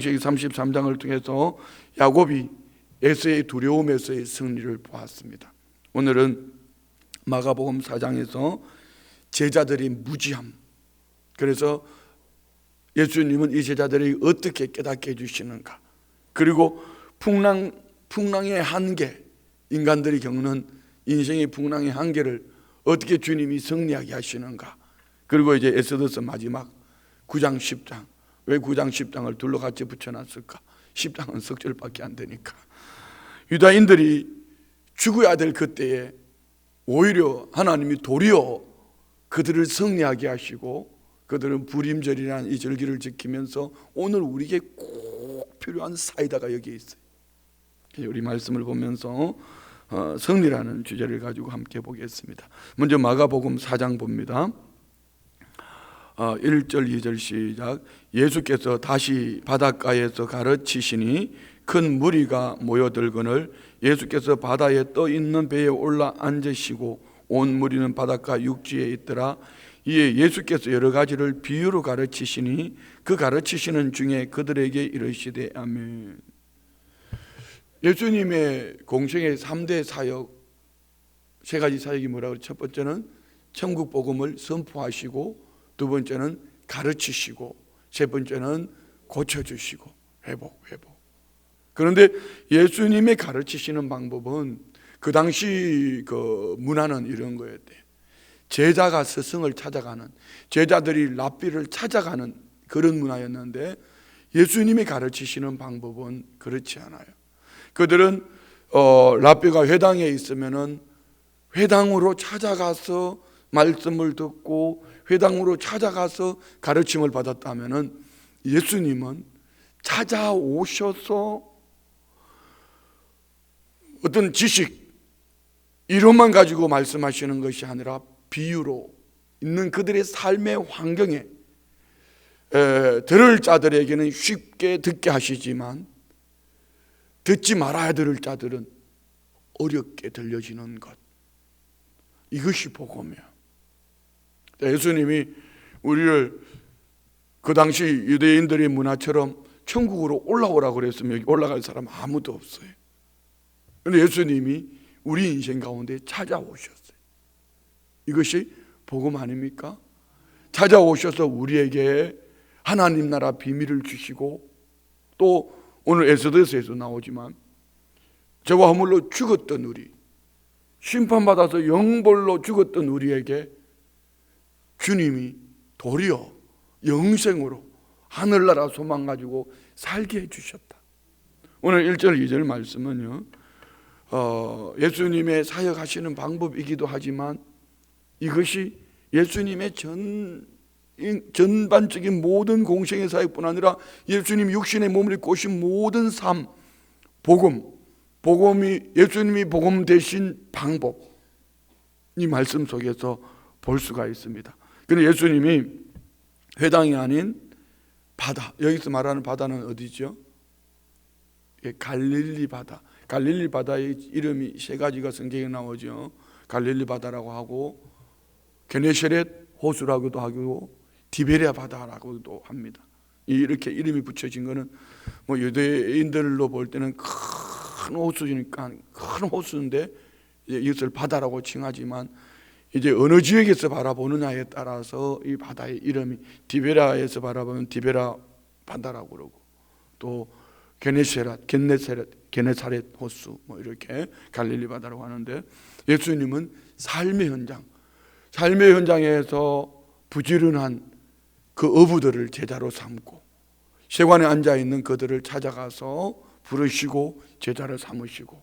창세기 33장을 통해서 야곱이 에서의 두려움에서의 승리를 보았습니다. 오늘은 마가복음 4장에서 제자들의 무지함, 그래서 예수님은 이 제자들이 어떻게 깨닫게 해주시는가, 그리고 풍랑의 한계, 인간들이 겪는 인생의 풍랑의 한계를 어떻게 주님이 승리하게 하시는가, 그리고 이제 에스더서 마지막 9장 10장, 왜 9장 10장을 둘러 같이 붙여놨을까? 10장은 석절밖에 안 되니까. 유다인들이 죽어야 될 그때에 오히려 하나님이 도리어 그들을 승리하게 하시고, 그들은 불임절이라는 이 절기를 지키면서 오늘 우리에게 꼭 필요한 사이다가 여기에 있어요. 우리 말씀을 보면서 승리라는 주제를 가지고 함께 보겠습니다. 먼저 마가복음 4장 봅니다. 1절 2절 시작. 예수께서 다시 바닷가에서 가르치시니 큰 무리가 모여들거늘 예수께서 바다에 떠 있는 배에 올라 앉으시고 온 무리는 바닷가 육지에 있더라. 이에 예수께서 여러 가지를 비유로 가르치시니 그 가르치시는 중에 그들에게 이르시되 아멘. 예수님의 공생의 3대 사역, 세 가지 사역이 뭐라고? 첫 번째는 천국 복음을 선포하시고, 두 번째는 가르치시고, 세 번째는 고쳐주시고, 회복. 그런데 예수님의 가르치시는 방법은 그 당시 그 문화는 이런 거였대요. 제자가 스승을 찾아가는, 제자들이 랍비를 찾아가는 그런 문화였는데, 예수님이 가르치시는 방법은 그렇지 않아요. 그들은 랍비가 회당에 있으면은 회당으로 찾아가서 말씀을 듣고 회당으로 찾아가서 가르침을 받았다면은, 예수님은 찾아오셔서 어떤 지식, 이론만 가지고 말씀하시는 것이 아니라 비유로 있는 그들의 삶의 환경에 들을 자들에게는 쉽게 듣게 하시지만 듣지 말아야 들을 자들은 어렵게 들려지는 것, 이것이 복음이에요. 예수님이 우리를 그 당시 유대인들의 문화처럼 천국으로 올라오라고 그랬으면 여기 올라갈 사람 아무도 없어요. 그런데 예수님이 우리 인생 가운데 찾아오셨어요. 이것이 복음 아닙니까? 찾아오셔서 우리에게 하나님 나라 비밀을 주시고, 또 오늘 에스더서에서 나오지만 저와 허물로 죽었던 우리, 심판받아서 영벌로 죽었던 우리에게 주님이 도리어 영생으로 하늘나라 소망 가지고 살게 해주셨다. 오늘 1절 2절 말씀은요, 예수님의 사역하시는 방법이기도 하지만 이것이 예수님의 전반적인 모든 공생의 사역뿐 아니라 예수님 육신의 몸을 입고 오신 모든 삶, 복음이 예수님이 복음 되신 방법, 이 말씀 속에서 볼 수가 있습니다. 그런데 예수님이 회당이 아닌 바다, 여기서 말하는 바다는 어디죠? 갈릴리 바다. 갈릴리 바다의 이름이 세 가지가 성경에 나오죠. 갈릴리 바다라고 하고, 게네사렛 호수라고도 하고, 디베랴 바다라고도 합니다. 이렇게 이름이 붙여진 것은 뭐 유대인들로 볼 때는 큰 호수니까 큰 호수인데 이것을 바다라고 칭하지만, 이제 어느 지역에서 바라보느냐에 따라서 이 바다의 이름이 디베랴에서 바라보면 디베랴 바다라고 그러고, 또 게네사렛 호수, 뭐 이렇게 갈릴리 바다라고 하는데, 예수님은 삶의 현장에서 부지런한 그 어부들을 제자로 삼고, 세관에 앉아 있는 그들을 찾아가서 부르시고 제자를 삼으시고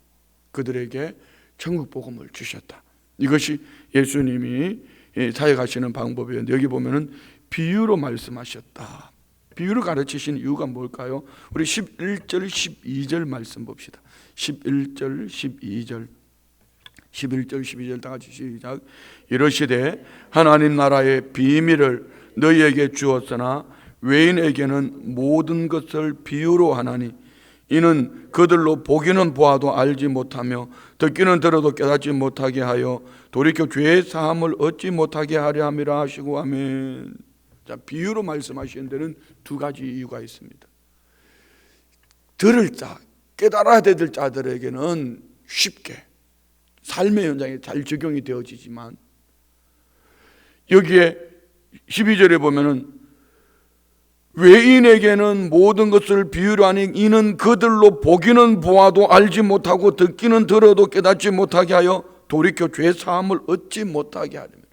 그들에게 천국 복음을 주셨다. 이것이 예수님이 사역하시는 방법이었는데, 여기 보면은 비유로 말씀하셨다. 비유로 가르치신 이유가 뭘까요? 우리 11절 12절 말씀 봅시다. 11절 12절 다 같이 시작. 이르시되 하나님 나라의 비밀을 너희에게 주었으나 외인에게는 모든 것을 비유로 하나니 이는 그들로 보기는 보아도 알지 못하며 듣기는 들어도 깨닫지 못하게 하여 돌이켜 죄의 사함을 얻지 못하게 하려 함이라 하시고 아멘. 자, 비유로 말씀하시는 데는 두 가지 이유가 있습니다. 들을 자, 깨달아야 될 자들에게는 쉽게 삶의 현장에 잘 적용이 되어지지만, 여기에 12절에 보면은 외인에게는 모든 것을 비유로 하니 이는 그들로 보기는 보아도 알지 못하고 듣기는 들어도 깨닫지 못하게 하여 돌이켜 죄 사함을 얻지 못하게 하려면,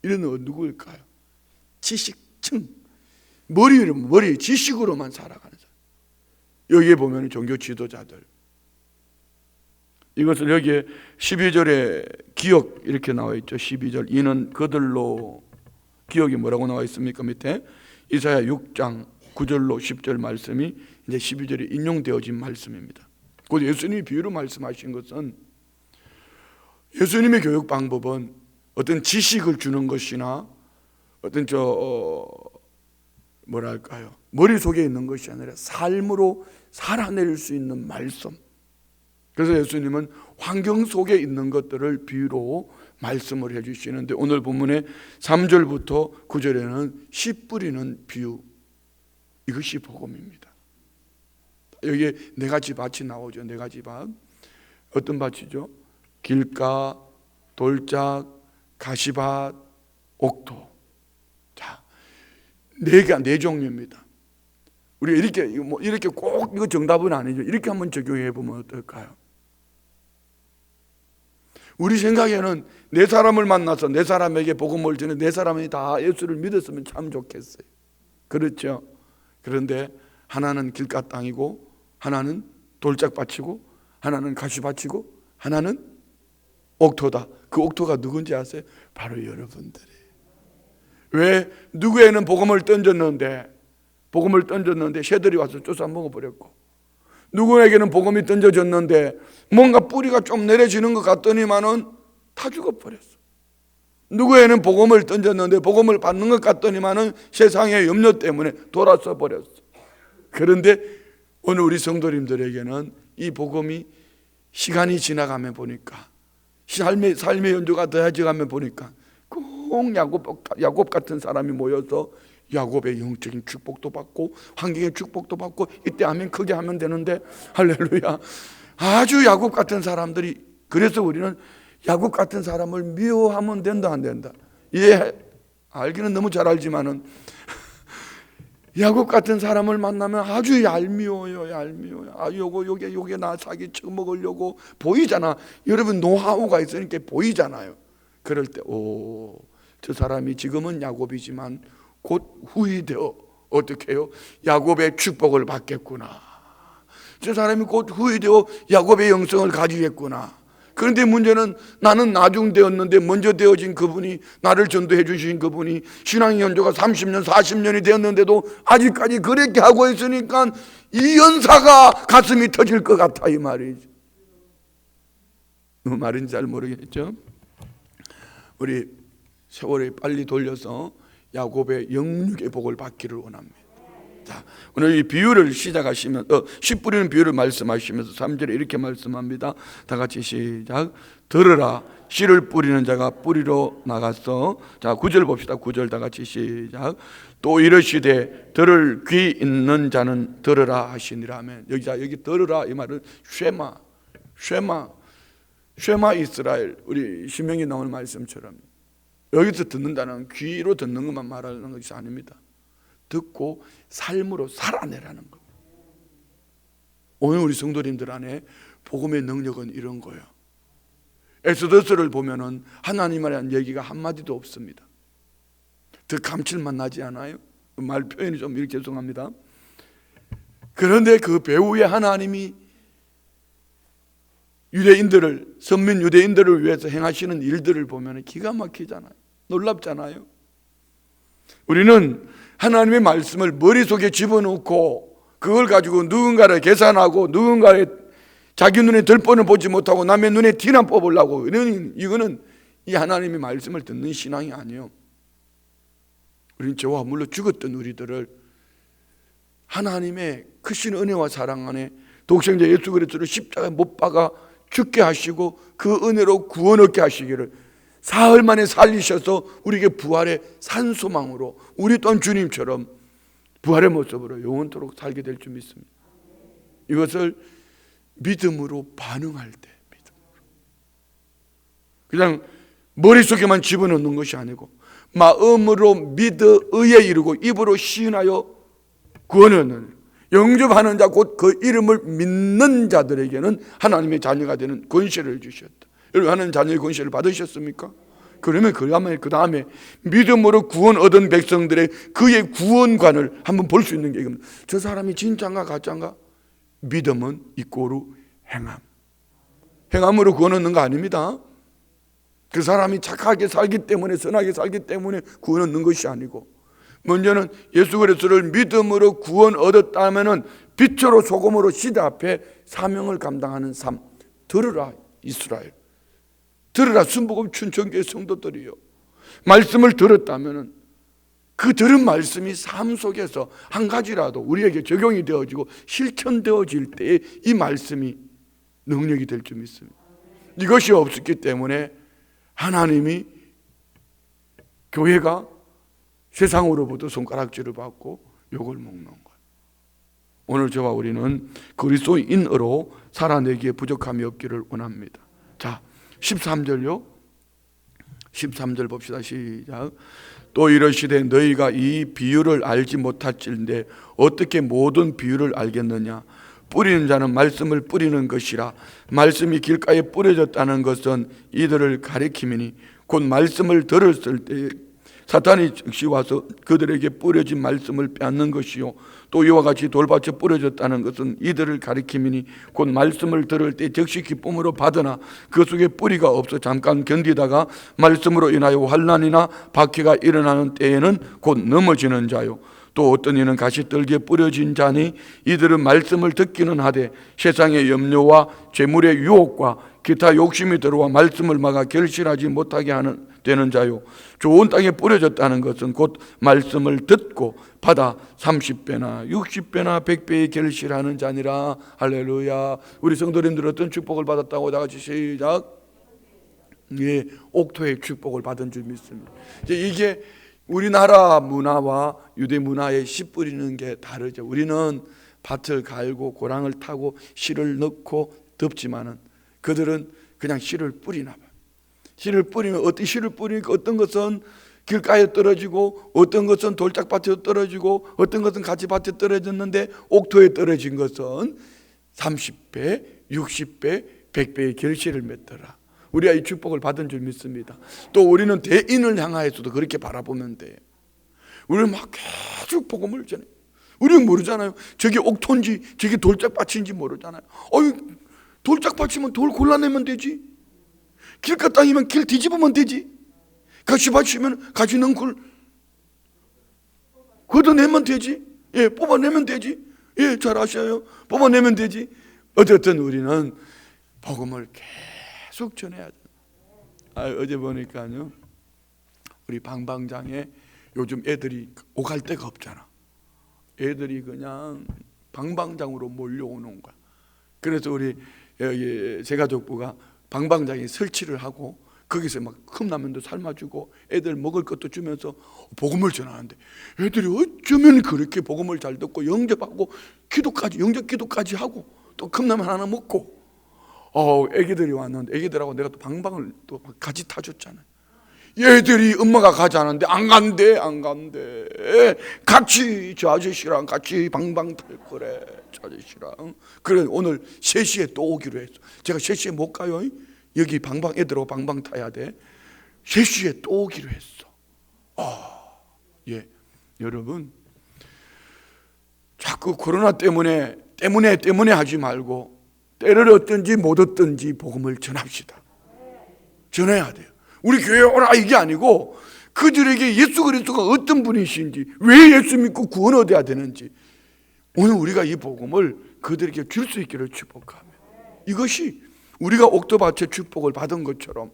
이런 누구일까요? 지식층, 머리 지식으로만 살아가는 사람. 여기에 보면 종교 지도자들, 이것을 여기에 12절에 기억 이렇게 나와 있죠. 12절 이는 그들로, 기억이 뭐라고 나와 있습니까? 밑에 이사야 6장 9절로 10절 말씀이 이제 12절에 인용되어진 말씀입니다. 곧 예수님이 비유로 말씀하신 것은, 예수님의 교육 방법은 어떤 지식을 주는 것이나 어떤 뭐랄까요, 머릿속에 있는 것이 아니라 삶으로 살아낼 수 있는 말씀. 그래서 예수님은 환경 속에 있는 것들을 비유로 말씀을 해주시는데, 오늘 본문의 3절부터 9절에는 씨 뿌리는 비유, 이것이 복음입니다. 여기에 네 가지 밭이 나오죠. 네 가지 밭. 어떤 밭이죠? 길가, 돌짝, 가시밭, 옥토. 자, 네 종류입니다. 우리 이렇게 꼭 이거 정답은 아니죠. 이렇게 한번 적용해 보면 어떨까요? 우리 생각에는 네 사람을 만나서 네 사람에게 복음을 전해 네 사람이 다 예수를 믿었으면 참 좋겠어요. 그렇죠? 그런데 하나는 길가 땅이고, 하나는 돌짝밭이고, 하나는 가시밭이고, 하나는 옥토다. 그 옥토가 누군지 아세요? 바로 여러분들이에요. 왜? 누구에는 복음을 던졌는데 새들이 와서 쫓아 먹어버렸고, 누구에게는 복음이 던져졌는데 뭔가 뿌리가 좀 내려지는 것 같더니만은 다 죽어버렸어. 누구에는 복음을 던졌는데 복음을 받는 것 같더니만은 세상의 염려 때문에 돌아서 버렸어. 그런데 오늘 우리 성도님들에게는 이 복음이 시간이 지나가면 보니까, 삶의 연주가 더해져가면 보니까 꼭 야곱 같은 사람이 모여서 야곱의 영적인 축복도 받고 환경의 축복도 받고, 이때 아멘 크게 하면 되는데, 할렐루야, 아주 야곱 같은 사람들이, 그래서 우리는 야곱 같은 사람을 미워하면 된다 안 된다? 예, 알기는 너무 잘 알지만은 야곱 같은 사람을 만나면 아주 얄미워요. 요게 나 사기 쳐먹으려고 보이잖아. 여러분 노하우가 있으니까 보이잖아요. 그럴 때 저 사람이 지금은 야곱이지만 곧 후이 되어 어떻게 해요? 야곱의 축복을 받겠구나. 저 사람이 곧 후이 되어 야곱의 영성을 가지겠구나. 그런데 문제는 나는 나중되었는데 먼저 되어진 그분이, 나를 전도해 주신 그분이 신앙 연조가 30년 40년이 되었는데도 아직까지 그렇게 하고 있으니까 이 연사가 가슴이 터질 것 같아, 이 말이죠. 그 말인지 잘 모르겠죠. 우리 세월이 빨리 돌려서 야곱의 영육의 복을 받기를 원합니다. 자, 오늘 이 비유를 시작하시면서 씨 뿌리는 비유를 말씀하시면서 3절에 이렇게 말씀합니다. 다 같이 시작. 들으라, 씨를 뿌리는 자가 뿌리러 나갔어. 자, 9절 봅시다. 9절 다 같이 시작. 또 이르시되 들을 귀 있는 자는 들으라 하시니라 하면, 여기 들으라 이 말은 쉐마 이스라엘, 우리 신명기 나오는 말씀처럼 여기서 듣는다는 귀로 듣는 것만 말하는 것이 아닙니다. 듣고 삶으로 살아내라는 겁니다. 오늘 우리 성도님들 안에 복음의 능력은 이런 거예요. 엑소더스를 보면은 하나님이라는 얘기가 한마디도 없습니다. 더 감칠맛 나지 않아요? 말 표현이 좀 이렇게 죄송합니다. 그런데 그 배후에 하나님이 선민 유대인들을 위해서 행하시는 일들을 보면 기가 막히잖아요. 놀랍잖아요. 우리는 하나님의 말씀을 머릿속에 집어넣고 그걸 가지고 누군가를 계산하고 누군가의 자기 눈에 들뻔을 보지 못하고 남의 눈에 티나 뽑으려고, 이거는 이 하나님의 말씀을 듣는 신앙이 아니에요. 우리는 저와 물론 죽었던 우리들을 하나님의 크신 은혜와 사랑 안에 독생자 예수 그리스도를 십자가에 못 박아 죽게 하시고 그 은혜로 구원 얻게 하시기를 사흘 만에 살리셔서 우리에게 부활의 산소망으로 우리 또한 주님처럼 부활의 모습으로 영원토록 살게 될 줄 믿습니다. 이것을 믿음으로 반응할 때, 그냥 머릿속에만 집어넣는 것이 아니고 마음으로 믿어 의에 이르고 입으로 시인하여 구원을 얻는, 영접하는 자 곧 그 이름을 믿는 자들에게는 하나님의 자녀가 되는 권세를 주셨다. 여러분, 하나님 자녀의 권세를 받으셨습니까? 그러면 그 다음에 믿음으로 구원 얻은 백성들의 그의 구원관을 한번 볼 수 있는 게 이겁니다. 저 사람이 진짜인가 가짜인가? 믿음은 이꼬르 행함. 행함으로 구원 얻는 거 아닙니다. 그 사람이 착하게 살기 때문에, 선하게 살기 때문에 구원 얻는 것이 아니고, 먼저는 예수 그리스도를 믿음으로 구원 얻었다면은 빛으로 소금으로 시대 앞에 사명을 감당하는 삶. 들으라 이스라엘, 들으라 순복음 춘천교회 성도들이요. 말씀을 들었다면은 그 들은 말씀이 삶 속에서 한 가지라도 우리에게 적용이 되어지고 실천되어질 때에 이 말씀이 능력이 될 줄 믿습니다. 이것이 없었기 때문에 하나님이 교회가 세상으로부터 손가락질을 받고 욕을 먹는 거예요. 오늘 저와 우리는 그리스도인으로 살아내기에 부족함이 없기를 원합니다. 자, 13절요. 13절 봅시다. 시작. 또 이르시되 너희가 이 비유를 알지 못할진대 어떻게 모든 비유를 알겠느냐? 뿌리는 자는 말씀을 뿌리는 것이라. 말씀이 길가에 뿌려졌다는 것은 이들을 가리킴이니 곧 말씀을 들었을 때 사탄이 즉시 와서 그들에게 뿌려진 말씀을 빼앗는 것이요, 또 이와 같이 돌밭에 뿌려졌다는 것은 이들을 가리킴이니 곧 말씀을 들을 때 즉시 기쁨으로 받으나 그 속에 뿌리가 없어 잠깐 견디다가 말씀으로 인하여 환난이나 박해가 일어나는 때에는 곧 넘어지는 자요, 또 어떤 이는 가시떨기에 뿌려진 자니 이들은 말씀을 듣기는 하되 세상의 염려와 재물의 유혹과 기타 욕심이 들어와 말씀을 막아 결실하지 못하게 되는 자요, 좋은 땅에 뿌려졌다는 것은 곧 말씀을 듣고 받아 30배나 60배나 100배의 결실하는 자니라. 할렐루야. 우리 성도님들 어떤 축복을 받았다고 다 같이 시작. 예, 옥토의 축복을 받은 줄 믿습니다. 이게 우리나라 문화와 유대 문화의 씨 뿌리는 게 다르죠. 우리는 밭을 갈고 고랑을 타고 씨를 넣고 덮지만은 그들은 그냥 씨를 뿌리나 봐요. 씨를 뿌리면 어떤 씨를 뿌리니까 어떤 것은 길가에 떨어지고 어떤 것은 돌짝밭에 떨어지고 어떤 것은 가지밭에 떨어졌는데 옥토에 떨어진 것은 30배, 60배, 100배의 결실을 맺더라. 우리가 이 축복을 받은 줄 믿습니다. 또 우리는 대인을 향하여서도 그렇게 바라보면 돼. 우리는 막 계속 복음을 전해. 우리는 모르잖아요. 저게 옥토인지 저게 돌짝밭인지 모르잖아요. 돌짝밭이면 돌 골라내면 되지. 길가 땅이면 길 뒤집으면 되지. 가시밭이면 가시 넝쿨 걷어내면 되지. 예, 뽑아내면 되지. 예, 잘 아셔요. 뽑아내면 되지. 어쨌든 우리는 복음을 계속 전해야 돼. 어제 보니까요, 우리 방방장에 요즘 애들이 오갈 데가 없잖아. 애들이 그냥 방방장으로 몰려오는 거야. 그래서 우리 여기 제가족부가 방방장에 설치를 하고 거기서 막 컵라면도 삶아주고 애들 먹을 것도 주면서 복음을 전하는데 애들이 어쩌면 그렇게 복음을 잘 듣고 영접하고 기도까지, 영접 기도까지 하고 또 컵라면 하나 먹고 애기들이 왔는데 애기들하고 내가 또 방방을 또 같이 타줬잖아요. 얘들이 엄마가 가자는데 안 간대. 같이 저 아저씨랑 같이 방방 탈 거래. 저 아저씨랑. 그래 오늘 3시에 또 오기로 했어. 제가 3시에 못 가요. 여기 방방 애들하고 방방 타야 돼. 3시에 또 오기로 했어. 예, 여러분 자꾸 코로나 때문에 하지 말고 때를 얻든지 못 얻든지 복음을 전합시다. 전해야 돼요. 우리 교회에 오라 이게 아니고 그들에게 예수 그리스도가 어떤 분이신지, 왜 예수 믿고 구원 얻어야 되는지 오늘 우리가 이 복음을 그들에게 줄 수 있기를 축복하며, 이것이 우리가 옥토밭의 축복을 받은 것처럼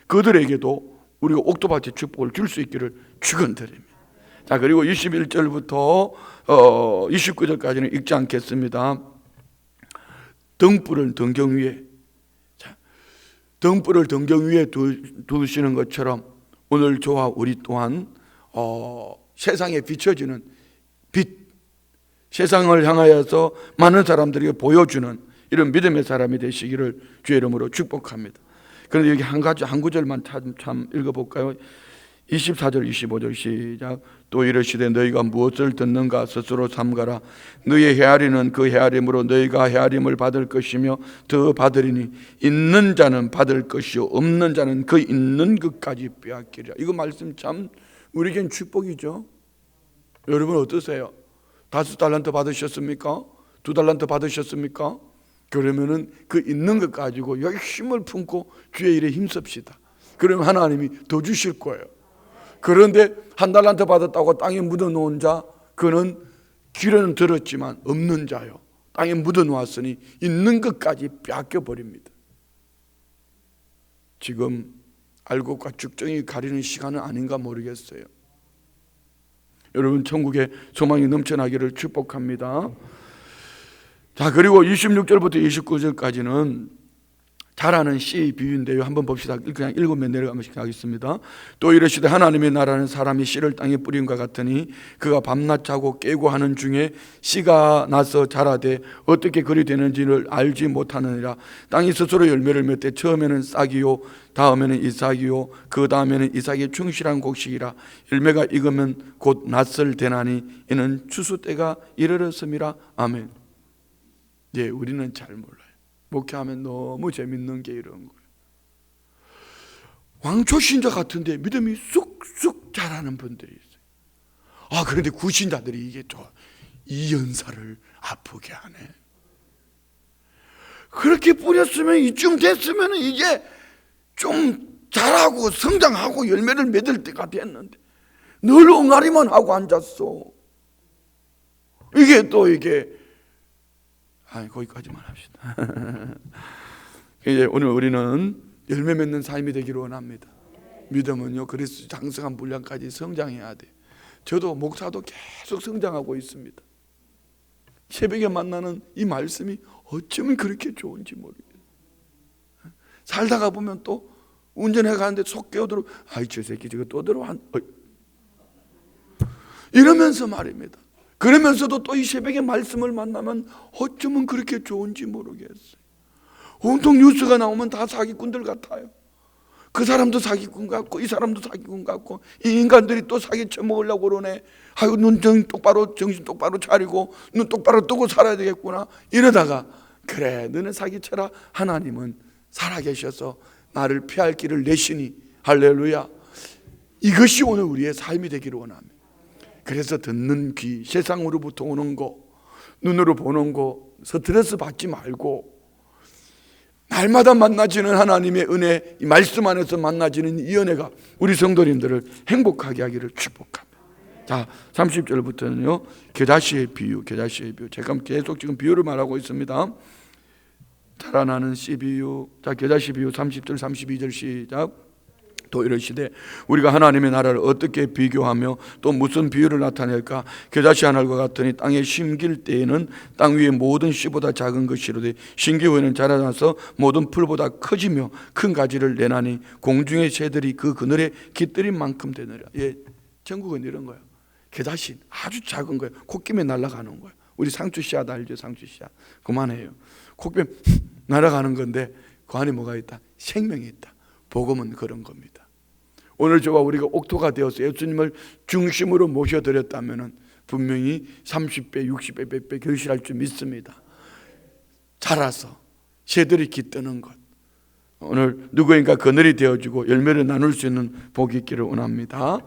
그들에게도 우리가 옥토밭의 축복을 줄 수 있기를 축원드립니다. 자, 그리고 21절부터 29절까지는 읽지 않겠습니다. 등불을 등경 위에, 등불을 등경 위에 두시는 것처럼 오늘 저와 우리 또한 세상에 비춰지는 빛, 세상을 향하여서 많은 사람들에게 보여주는 이런 믿음의 사람이 되시기를 주의 이름으로 축복합니다. 그런데 여기 한 구절만 참 읽어볼까요? 24절 25절 시작. 또 이르시되 너희가 무엇을 듣는가 스스로 삼가라. 너희의 헤아리는 그 헤아림으로 너희가 헤아림을 받을 것이며 더 받으리니 있는 자는 받을 것이요 없는 자는 그 있는 것까지 빼앗기리라. 이거 말씀 참 우리에겐 축복이죠. 여러분 어떠세요? 5달란트 받으셨습니까? 2달란트 받으셨습니까? 그러면은 그 있는 것 가지고 열심을 품고 주의 일에 힘씁시다. 그러면 하나님이 더 주실 거예요. 그런데 1달란트 받았다고 땅에 묻어놓은 자, 그는 귀로는 들었지만 없는 자요. 땅에 묻어놓았으니 있는 것까지 빼앗겨버립니다. 지금 알곡과 죽정이 가리는 시간은 아닌가 모르겠어요. 여러분 천국에 소망이 넘쳐나기를 축복합니다. 자, 그리고 26절부터 29절까지는 자라는 씨의 비유인데요. 한번 봅시다. 그냥 읽으면 내려가면씩 하겠습니다. 또 이르시되 하나님의 나라는 사람이 씨를 땅에 뿌림과 같으니 그가 밤낮 자고 깨고 하는 중에 씨가 나서 자라되 어떻게 그리 되는지를 알지 못하느니라. 땅이 스스로 열매를 맺되 처음에는 싹이요 다음에는 이삭이요 그 다음에는 이삭의 충실한 곡식이라. 열매가 익으면 곧 낫을 되나니 이는 추수 때가 이르렀음이라. 아멘. 예, 우리는 잘 몰라요. 목회하면 너무 재밌는 게 이런 거예요. 왕초 신자 같은데 믿음이 쑥쑥 자라는 분들이 있어요. 그런데 구신자들이 이게 또 이 연사를 아프게 하네. 그렇게 뿌렸으면 이쯤 됐으면 이제 좀 자라고 성장하고 열매를 맺을 때가 됐는데 늘 엉아리만 하고 앉았어. 이게 거기까지만 합시다. 이제 오늘 우리는 열매 맺는 삶이 되기를 원합니다. 믿음은요, 그리스도 장성한 분량까지 성장해야 돼. 저도 목사도 계속 성장하고 있습니다. 새벽에 만나는 이 말씀이 어쩌면 그렇게 좋은지 모르겠어요. 살다가 보면 또 운전해 가는데 속 깨어들어, 저 새끼 저거 또 들어와, 이러면서 말입니다. 그러면서도 또 이 새벽에 말씀을 만나면 어쩌면 그렇게 좋은지 모르겠어요. 온통 뉴스가 나오면 다 사기꾼들 같아요. 그 사람도 사기꾼 같고 이 사람도 사기꾼 같고 이 인간들이 또 사기 쳐먹으려고 그러네. 정신 똑바로 차리고 눈 똑바로 뜨고 살아야 되겠구나. 이러다가 그래 너는 사기쳐라. 하나님은 살아계셔서 나를 피할 길을 내시니 할렐루야. 이것이 오늘 우리의 삶이 되기를 원합니다. 그래서 듣는 귀, 세상으로부터 오는 거, 눈으로 보는 거 스트레스 받지 말고 날마다 만나지는 하나님의 은혜, 이 말씀 안에서 만나지는 이 은혜가 우리 성도님들을 행복하게 하기를 축복합니다. 자, 30절부터는요 겨자씨의 비유. 제가 계속 지금 비유를 말하고 있습니다. 자라나는 씨 비유. 자, 겨자씨 비유 30절 32절 시작. 또 이러시되 우리가 하나님의 나라를 어떻게 비교하며 또 무슨 비유를 나타낼까? 겨자씨 하늘과 같으니 땅에 심길 때에는 땅 위의 모든 씨보다 작은 것이로되 심기 후에는 자라나서 모든 풀보다 커지며 큰 가지를 내나니 공중의 새들이 그 그늘에 깃들인 만큼 되느라. 예, 전국은 이런 거예요. 겨자씨 아주 작은 거예요. 콧김에 날아가는 거예요. 우리 상추씨앗 알죠? 상추씨앗 그만해요. 콧김에 날아가는 건데 그 안에 뭐가 있다? 생명이 있다. 복음은 그런 겁니다. 오늘 저와 우리가 옥토가 되어서 예수님을 중심으로 모셔드렸다면 분명히 30배, 60배, 100배 결실할 줄 믿습니다. 자라서 새들이 깃드는 것. 오늘 누구인가 그늘이 되어주고 열매를 나눌 수 있는 복이 있기를 원합니다.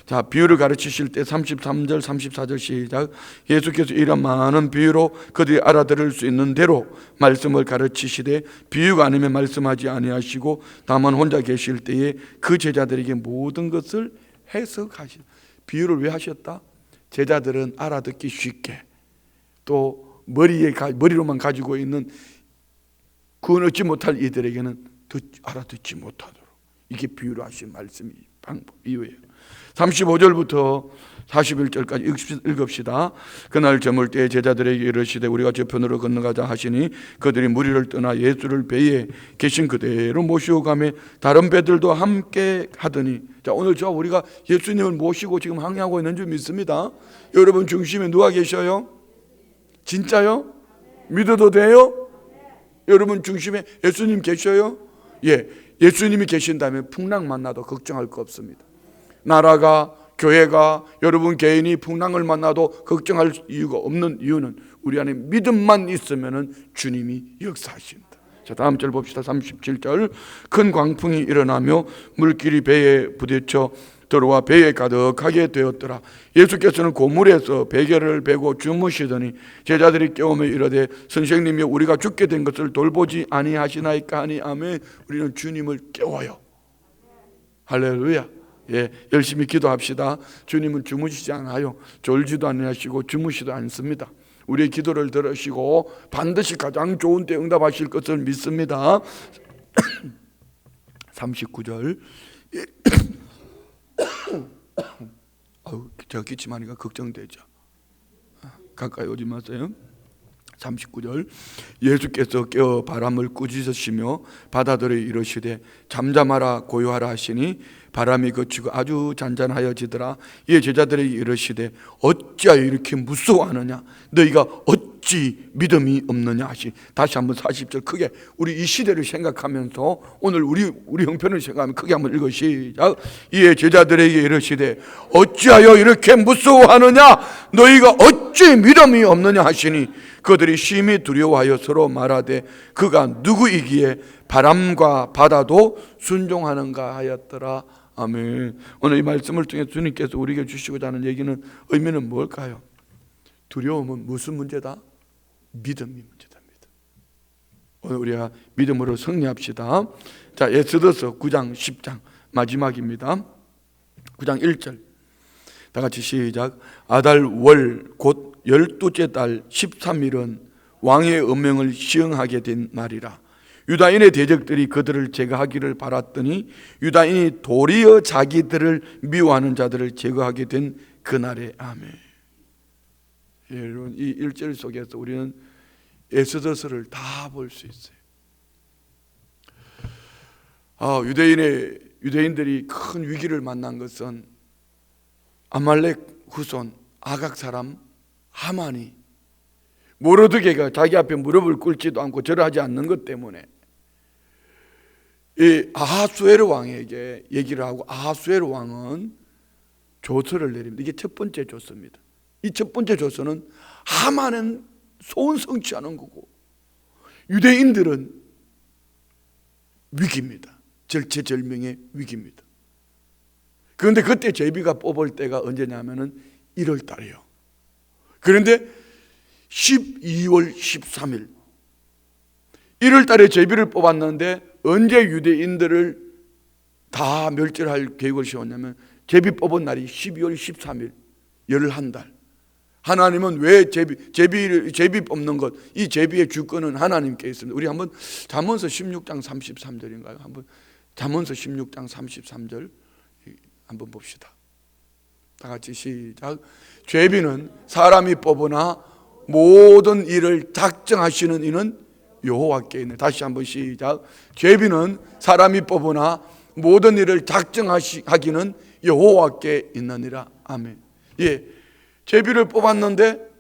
자, 비유를 가르치실 때 33절 34절 시작. 예수께서 이런 많은 비유로 그들이 알아들을 수 있는 대로 말씀을 가르치시되 비유가 아니면 말씀하지 아니하시고 다만 혼자 계실 때에 그 제자들에게 모든 것을 해석하시다. 비유를 왜 하셨다? 제자들은 알아듣기 쉽게, 또 머리로만 가지고 있는 그건 얻지 못할 이들에게는 알아듣지 못하도록 이게 비유로 하신 말씀이 이유예요. 35절부터 41절까지 읽읍시다. 그날 저물 때에 제자들에게 이르시되 우리가 저편으로 건너가자 하시니 그들이 무리를 떠나 예수를 배에 계신 그대로 모시고 가매 다른 배들도 함께 하더니. 자, 오늘 우리가 예수님을 모시고 지금 항해하고 있는 줄 믿습니다. 여러분 중심에 누가 계셔요? 진짜요? 믿어도 돼요? 여러분 중심에 예수님 계셔요? 예, 예수님이 계신다면 풍랑 만나도 걱정할 거 없습니다. 나라가, 교회가, 여러분 개인이 풍랑을 만나도 걱정할 이유가 없는 이유는 우리 안에 믿음만 있으면 주님이 역사하신다. 자, 다음 절 봅시다. 37절. 큰 광풍이 일어나며 물길이 배에 부딪혀 들어와 배에 가득하게 되었더라. 예수께서는 고물에서 베개를 베고 주무시더니 제자들이 깨우며 이르되 선생님이 우리가 죽게 된 것을 돌보지 아니하시나이까 하니 아멘. 우리는 주님을 깨워요. 할렐루야. 예, 열심히 기도합시다. 주님은 주무시지 않아요. 졸지도 않으시고 주무시도 않습니다. 우리의 기도를 들으시고 반드시 가장 좋은 때 응답하실 것을 믿습니다. 39절. 제가 기침하니까 걱정되죠. 가까이 오지 마세요. 39절. 예수께서 깨어 바람을 꾸짖으시며 바다들에 이르시되 잠잠하라 고요하라 하시니 바람이 그치고 아주 잔잔하여지더라. 이에 제자들이 이르시되 어찌하여 이렇게 무서워하느냐, 너희가 어찌 믿음이 없느냐 하시. 다시 한번 40절 크게 우리 이 시대를 생각하면서 오늘 우리 형편을 생각하면 크게 한번 읽어 시작. 이에 제자들에게 이르시되 어찌하여 이렇게 무서워하느냐, 너희가 어찌 믿음이 없느냐 하시니 그들이 심히 두려워하여 서로 말하되 그가 누구이기에 바람과 바다도 순종하는가 하였더라. 아멘. 오늘 이 말씀을 통해 주님께서 우리에게 주시고자 하는 얘기는, 의미는 뭘까요? 두려움은 무슨 문제다? 믿음이 문제답니다. 오늘 우리가 믿음으로 승리합시다. 자, 에스더서 9장 10장 마지막입니다. 9장 1절 다 같이 시작. 아달 월 곧 12째 달 13일은 왕의 음명을 시행하게 된 날이라. 유다인의 대적들이 그들을 제거하기를 바랐더니 유다인이 도리어 자기들을 미워하는 자들을 제거하게 된 그날에. 아멘. 여러분, 이 1절 속에서 우리는 에스더서를 다 볼 수 있어요. 유대인들이 큰 위기를 만난 것은 아말렉 후손 아각 사람 하만이 모르드게가 자기 앞에 무릎을 꿇지도 않고 절하지 않는 것 때문에 이 아하수에르 왕에게 얘기를 하고, 아하수에르 왕은 조서를 내립니다. 이게 첫 번째 조서입니다. 이 첫 번째 조서는 하만은 소원 성취하는 거고 유대인들은 위기입니다. 절체절명의 위기입니다. 그런데 그때 제비가 뽑을 때가 언제냐면은 1월 달이에요. 그런데 12월 13일 1월 달에 제비를 뽑았는데 언제 유대인들을 다 멸절할 계획을 세웠냐면 제비 뽑은 날이 12월 13일, 열을 한 달. 하나님은 왜 제비 뽑는 것, 이 제비의 주권은 하나님께 있습니다. 우리 한번 잠언서 16장 33절인가요? 한번 잠언서 16장 33절 한번 봅시다. 다 같이 시작. 제비는 사람이 뽑으나 모든 일을 작정하시는 이는 여호와께 있네. 다시 한번 시작. 제비는 사람이 뽑으나 모든 일을 작정하기는 여호와께 있느니라. 아멘. 예, 제비를 뽑았는데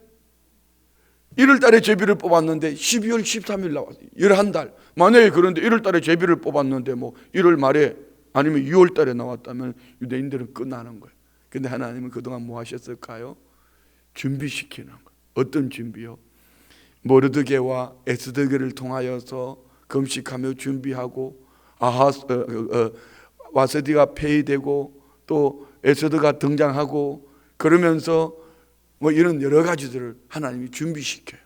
1월 달에 제비를 뽑았는데 12월 13일 나왔어요. 11달. 만약에 그런데 1월 달에 제비를 뽑았는데 뭐 1월 말에 아니면 6월 달에 나왔다면 유대인들은 끝나는 거예요. 근데 하나님은 그동안 뭐 하셨을까요? 준비시키는 거예요. 어떤 준비요? 모르드게와 에스더게를 통하여서 금식하며 준비하고 와스디가 폐위되고 또 에스더가 등장하고 그러면서 뭐 이런 여러 가지들을 하나님이 준비시켜요.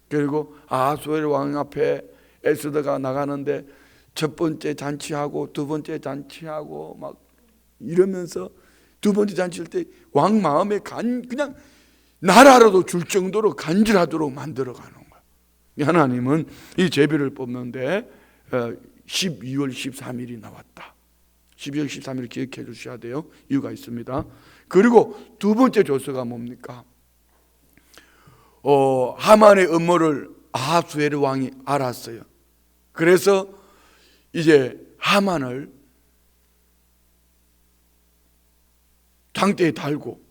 그리고 아하수에르 왕 앞에 에스더가 나가는데 첫 번째 잔치하고 두 번째 잔치하고 막 이러면서 두 번째 잔치할 때 왕 마음에 그냥 나라라도 줄 정도로 간절하도록 만들어가는 거예요. 하나님은 이 제비를 뽑는데 12월 13일이 나왔다. 12월 13일 기억해 주셔야 돼요. 이유가 있습니다. 그리고 두 번째 조서가 뭡니까? 하만의 음모를 아하수에르 왕이 알았어요. 그래서 이제 하만을 장대에 달고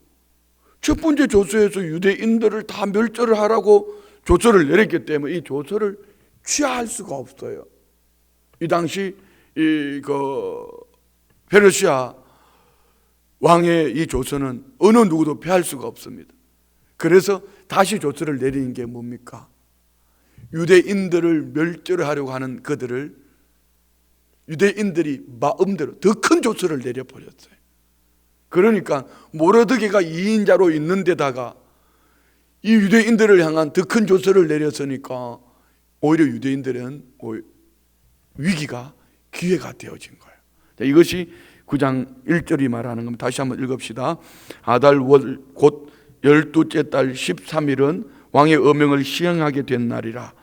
첫 번째 조서에서 유대인들을 다 멸절을 하라고 조서를 내렸기 때문에 이 조서를 취하할 수가 없어요. 이 당시 페르시아 왕의 이 조서는 어느 누구도 피할 수가 없습니다. 그래서 다시 조서를 내리는 게 뭡니까? 유대인들을 멸절하려고 하는 그들을 유대인들이 마음대로 더 큰 조서를 내려버렸어요. 그러니까 모르드게가 2인자로 있는 데다가 이 유대인들을 향한 더 큰 조서를 내렸으니까 오히려 유대인들은 위기가 기회가 되어진 거예요. 이것이 9장 1절이 말하는 겁니다. 다시 한번 읽읍시다. 아달월 곧 12째 달 13일은 왕의 어명을 시행하게 된 날이라.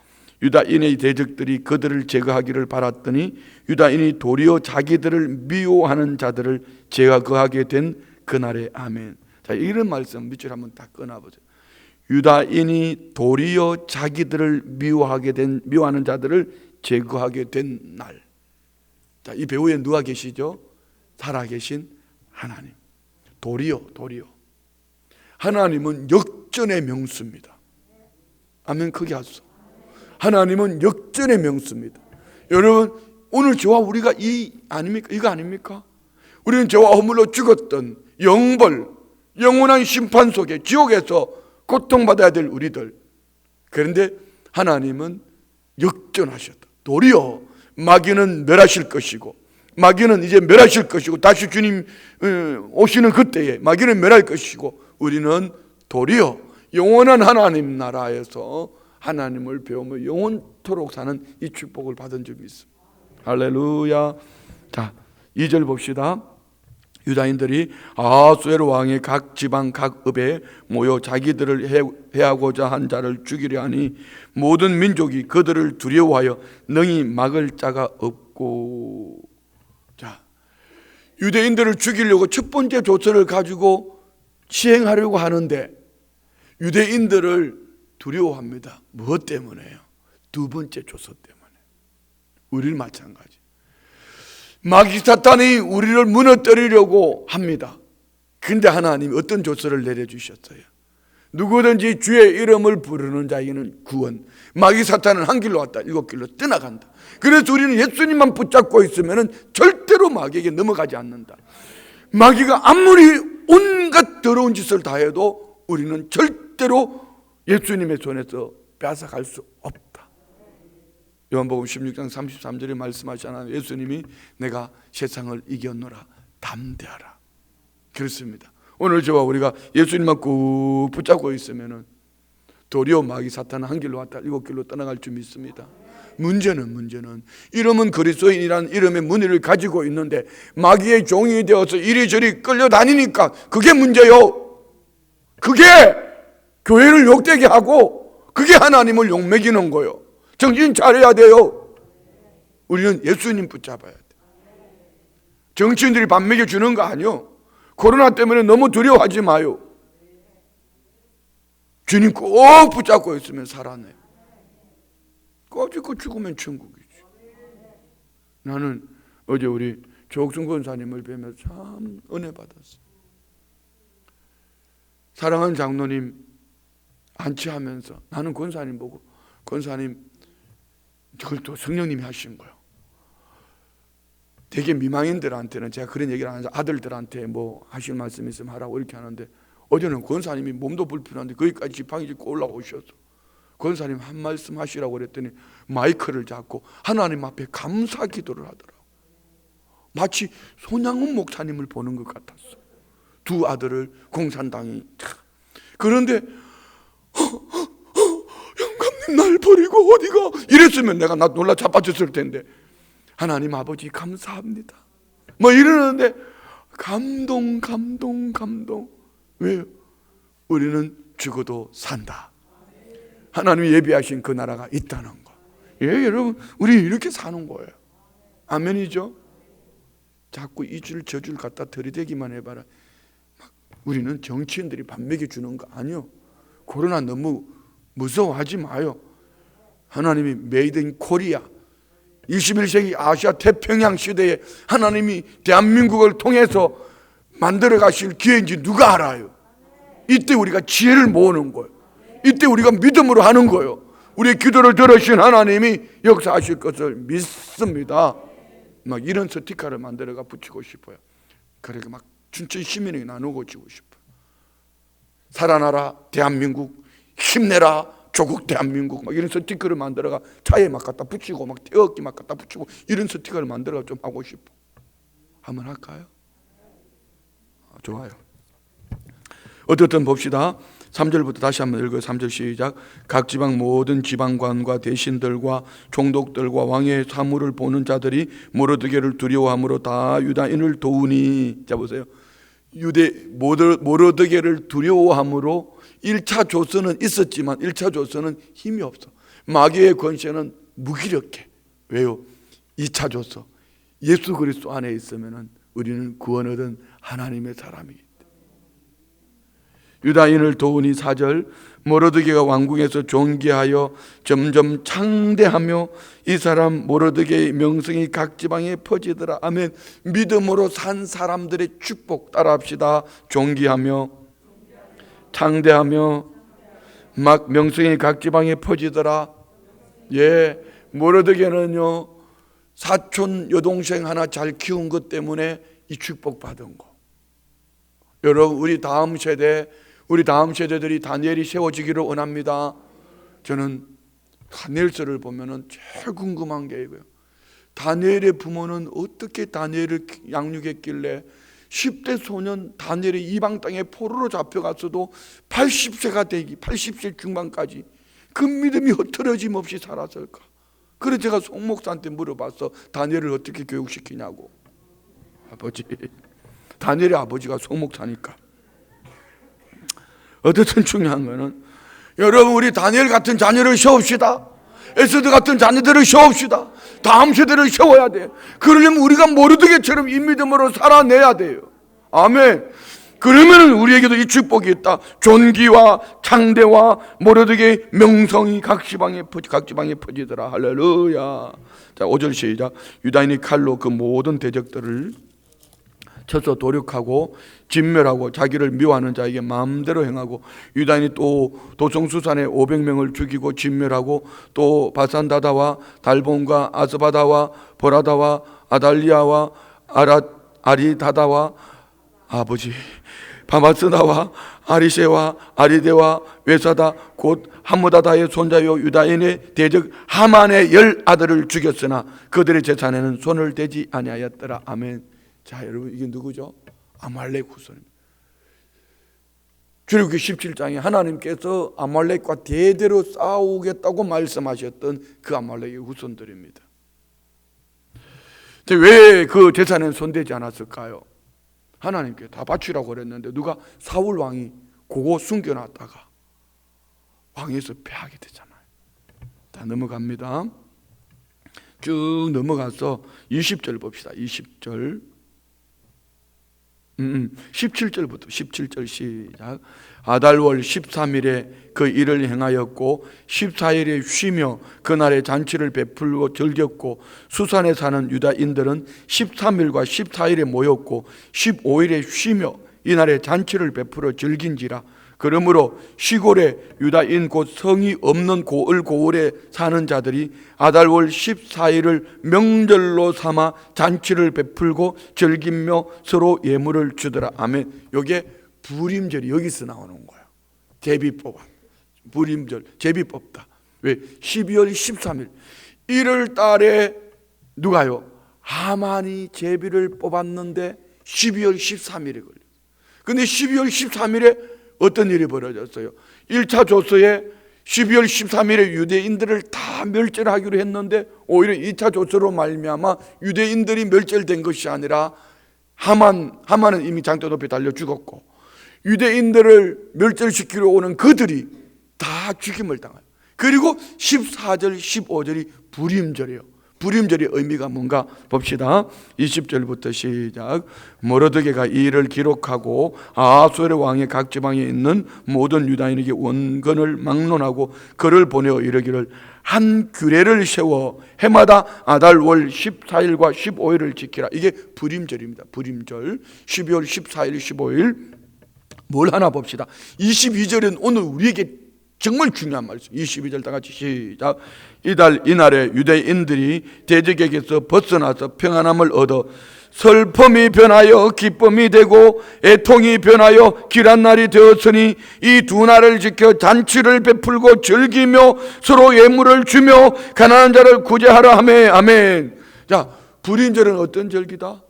유다인의 대적들이 그들을 제거하기를 바랐더니 유다인이 도리어 자기들을 미워하는 자들을 제거하게 된 그날에 아멘. 자, 이런 말씀 밑줄 한번 딱 끊어보세요. 유다인이 도리어 자기들을 미워하는 자들을 제거하게 된 날. 자, 이 배후에 누가 계시죠? 살아계신 하나님. 도리어. 하나님은 역전의 명수입니다. 아멘. 크게 하소서. 하나님은 역전의 명수입니다. 여러분, 오늘 저와 우리가 이거 아닙니까? 우리는 저와 허물로 죽었던 영벌, 영원한 심판 속에 지옥에서 고통받아야 될 우리들. 그런데 하나님은 역전하셨다. 도리어 마귀는 멸하실 것이고, 마귀는 이제 멸하실 것이고, 다시 주님 오시는 그때에 마귀는 멸할 것이고, 우리는 도리어 영원한 하나님 나라에서 하나님을 배우며 영원토록 사는 이 축복을 받은 적이 있습니다. 할렐루야. 자, 2절 봅시다. 유다인들이 아하수에로 왕의 각 지방 각 읍에 모여 자기들을 해하고자 한 자를 죽이려 하니 모든 민족이 그들을 두려워하여 능히 막을 자가 없고. 자, 유대인들을 죽이려고 첫 번째 조서를 가지고 시행하려고 하는데 유대인들을 두려워합니다. 무엇 때문에요? 두 번째 조서 때문에. 우리는 마찬가지. 마귀 사탄이 우리를 무너뜨리려고 합니다. 근데 하나님이 어떤 조서를 내려주셨어요? 누구든지 주의 이름을 부르는 자에게는 구원. 마귀 사탄은 한 길로 왔다 7길로 떠나간다. 그래서 우리는 예수님만 붙잡고 있으면 절대로 마귀에게 넘어가지 않는다. 마귀가 아무리 온갖 더러운 짓을 다 해도 우리는 절대로 예수님의 손에서 뺏어갈 수 없다. 요한복음 16장 33절에 말씀하시잖아요. 예수님이 내가 세상을 이겼노라 담대하라. 그렇습니다. 오늘 저와 우리가 예수님만 꾹 붙잡고 있으면 도리어 마귀 사탄은 한 길로 왔다 7길로 떠나갈 줄 믿습니다. 문제는 이름은 그리스도인이라는 이름의 문의를 가지고 있는데 마귀의 종이 되어서 이리저리 끌려다니니까 그게 문제요. 그게 교회를 욕되게 하고 그게 하나님을 욕먹이는 거요. 정신 차려야 돼요. 우리는 예수님 붙잡아야 돼. 정치인들이 밥 먹여주는 거 아니요. 코로나 때문에 너무 두려워하지 마요. 주님 꼭 붙잡고 있으면 살아내요. 꼭 죽으면 천국이지. 나는 어제 우리 조옥순 권사님을 뵈면서 참 은혜 받았어요. 사랑하는 장로님 안치하면서 나는 권사님 보고 권사님 그걸 또 성령님이 하신 거예요. 되게 미망인들한테는 제가 그런 얘기를 하면서 아들들한테 뭐 하실 말씀 있으면 하라고 이렇게 하는데 어제는 권사님이 몸도 불편한데 거기까지 지팡이 짚고 올라오셔서 권사님 한 말씀 하시라고 그랬더니 마이크를 잡고 하나님 앞에 감사 기도를 하더라고요. 마치 손양훈 목사님을 보는 것 같았어요. 두 아들을 공산당이. 그런데 영감님 날 버리고 어디가 이랬으면 내가 놀라 자빠졌을 텐데 하나님 아버지 감사합니다 뭐 이러는데 감동. 왜요? 우리는 죽어도 산다. 하나님이 예비하신 그 나라가 있다는 거. 예, 여러분 우리 이렇게 사는 거예요. 아멘이죠? 자꾸 이 줄 저 줄 갖다 들이대기만 해봐라. 우리는 정치인들이 밥 먹여주는 거 아니요. 코로나 너무 무서워하지 마요. 하나님이 메이드 인 코리아 21세기 아시아 태평양 시대에 하나님이 대한민국을 통해서 만들어 가실 기회인지 누가 알아요? 이때 우리가 지혜를 모으는 거예요. 이때 우리가 믿음으로 하는 거예요. 우리의 기도를 들으신 하나님이 역사하실 것을 믿습니다. 막 이런 스티커를 만들어가 붙이고 싶어요. 그렇게 막 춘천 시민에게 나누고 주고 싶어요. 살아나라 대한민국, 힘내라 조국 대한민국, 막 이런 스티커를 만들어가 차에 막 갖다 붙이고 막 태극기 막 갖다 붙이고 이런 스티커를 만들어가 좀 하고 싶어. 한번 할까요? 좋아요. 어떻든 봅시다. 3절부터 다시 한번 읽어요. 3절 시작. 각 지방 모든 지방관과 대신들과 총독들과 왕의 사물을 보는 자들이 모르드게를 두려워함으로 다 유다인을 도우니. 자 보세요. 모르드게를 두려워함으로 1차 조선은 있었지만 1차 조선은 힘이 없어. 마귀의 권세는 무기력해. 왜요? 2차 조선 예수 그리스도 안에 있으면 우리는 구원 얻은 하나님의 사람이기 때문에. 유다인을 도우니 4절. 모르드게가 왕궁에서 존귀하여 점점 창대하며 이 사람 모르드게의 명성이 각 지방에 퍼지더라. 아멘. 믿음으로 산 사람들의 축복 따라합시다. 존귀하며 창대하며 막 명성이 각 지방에 퍼지더라. 예, 모르드게는요 사촌 여동생 하나 잘 키운 것 때문에 이 축복 받은 거. 여러분 우리 다음 세대들이 다니엘이 세워지기를 원합니다. 저는 다니엘서를 보면은 제일 궁금한 게 이거예요. 다니엘의 부모는 어떻게 다니엘을 양육했길래 10대 소년 다니엘이 이방 땅에 포로로 잡혀갔어도 80세 중반까지 그 믿음이 흐트러짐 없이 살았을까? 그래서 제가 송 목사한테 물어봤어. 다니엘을 어떻게 교육시키냐고. 아버지, 다니엘의 아버지가 송 목사니까. 어쨌든 중요한 거는 여러분 우리 다니엘 같은 자녀를 세웁시다. 에스더 같은 자녀들을 세웁시다. 다음 세대를 세워야 돼. 그러려면 우리가 모르드게처럼 이 믿음으로 살아내야 돼요. 아멘. 그러면 우리에게도 이 축복이 있다. 존귀와 창대와 모르드게의 명성이 각 지방에 퍼지더라. 할렐루야. 자 5절 시작. 유다인이 칼로 그 모든 대적들을 쳐서 도륙하고 진멸하고 자기를 미워하는 자에게 마음대로 행하고 유다인이 또 도성수산에 500명을 죽이고 진멸하고 또 바산다다와 달본과 아스바다와 보라다와 아달리아와 아리다다와 아버지 바마스다와 아리세와 아리데와 외사다 곧 함무다다의 손자요 유다인의 대적 하만의 10아들을 죽였으나 그들의 재산에는 손을 대지 아니하였더라. 아멘. 자 여러분 이게 누구죠? 아말렉 후손입니다. 출애굽기 17장에 하나님께서 아말렉과 대대로 싸우겠다고 말씀하셨던 그 아말렉의 후손들입니다. 왜 그 재산에는 손대지 않았을까요? 하나님께 다 바치라고 그랬는데 누가 사울 왕이 그거 숨겨놨다가 왕에서 패하게 되잖아요. 다 넘어갑니다. 쭉 넘어가서 20절 봅시다. 20절 17절부터 17절 시작. 아달월 13일에 그 일을 행하였고 14일에 쉬며 그날에 잔치를 베풀고 즐겼고 수산에 사는 유다인들은 13일과 14일에 모였고 15일에 쉬며 이날에 잔치를 베풀어 즐긴지라. 그러므로 시골에 유다인 곧 성이 없는 고을에 사는 자들이 아달월 14일을 명절로 삼아 잔치를 베풀고 즐기며 서로 예물을 주더라. 아멘. 이게 부림절이 여기서 나오는 거예요. 제비뽑아. 부림절 제비뽑다. 왜? 12월 13일 1월 달에 누가요? 하만이 제비를 뽑았는데 12월 13일에 걸려요. 근데 12월 13일에 어떤 일이 벌어졌어요? 1차 조서에 12월 13일에 유대인들을 다 멸절하기로 했는데 오히려 2차 조서로 말미암아 유대인들이 멸절된 것이 아니라 하만은 이미 장대 높이 달려 죽었고 유대인들을 멸절시키러 오는 그들이 다 죽임을 당해요. 그리고 14절 15절이 부림절이에요. 부림절의 의미가 뭔가 봅시다. 20절부터 시작. 모르드게가 이 일을 기록하고 아수르 왕의 각 지방에 있는 모든 유다인에게 원건을 막론하고 글을 보내어 이르기를 한 규례를 세워 해마다 아달월 14일과 15일을 지키라. 이게 부림절입니다. 부림절 12월 14일 15일 뭘 하나 봅시다. 22절은 오늘 우리에게 정말 중요한 말씀. 22절 다 같이 시작. 이날에 유대인들이 대적에게서 벗어나서 평안함을 얻어 슬픔이 변하여 기쁨이 되고 애통이 변하여 길한 날이 되었으니 이 두 날을 지켜 잔치를 베풀고 즐기며 서로 예물을 주며 가난한 자를 구제하라 하매. 아멘. 자, 불임절은 어떤 절기다?